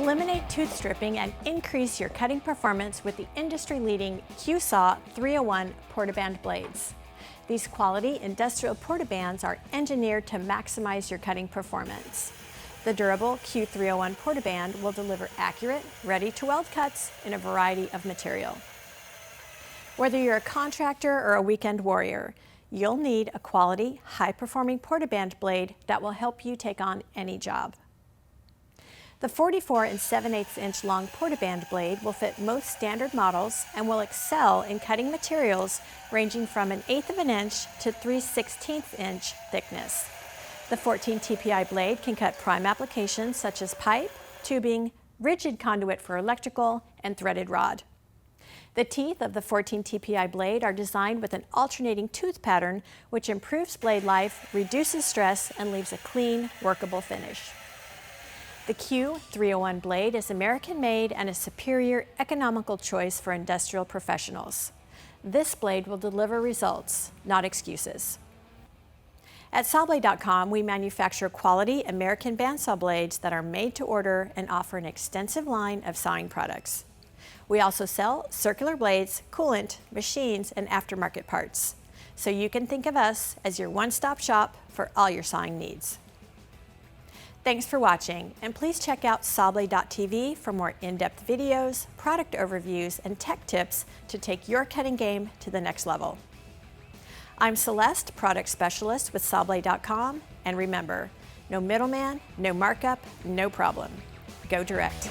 Eliminate tooth stripping and increase your cutting performance with the industry-leading Qsaw 301 Portaband blades. These quality industrial Portabands are engineered to maximize your cutting performance. The durable Q301 Portaband will deliver accurate, ready-to-weld cuts in a variety of material. Whether you're a contractor or a weekend warrior, you'll need a quality, high-performing Portaband blade that will help you take on any job. The 44 7/8 inch long Portaband blade will fit most standard models and will excel in cutting materials ranging from 1/8 of an inch to 3/16 inch thickness. The 14 TPI blade can cut prime applications such as pipe, tubing, rigid conduit for electrical, and threaded rod. The teeth of the 14 TPI blade are designed with an alternating tooth pattern which improves blade life, reduces stress, and leaves a clean, workable finish. The Q301 blade is American-made and a superior economical choice for industrial professionals. This blade will deliver results, not excuses. At Sawblade.com, we manufacture quality American bandsaw blades that are made to order and offer an extensive line of sawing products. We also sell circular blades, coolant, machines, and aftermarket parts. So you can think of us as your one-stop shop for all your sawing needs. Thanks for watching, and please check out Sawblade.tv for more in-depth videos, product overviews, and tech tips to take your cutting game to the next level. I'm Celeste, product specialist with Sawblade.com, and remember, no middleman, no markup, no problem. Go direct.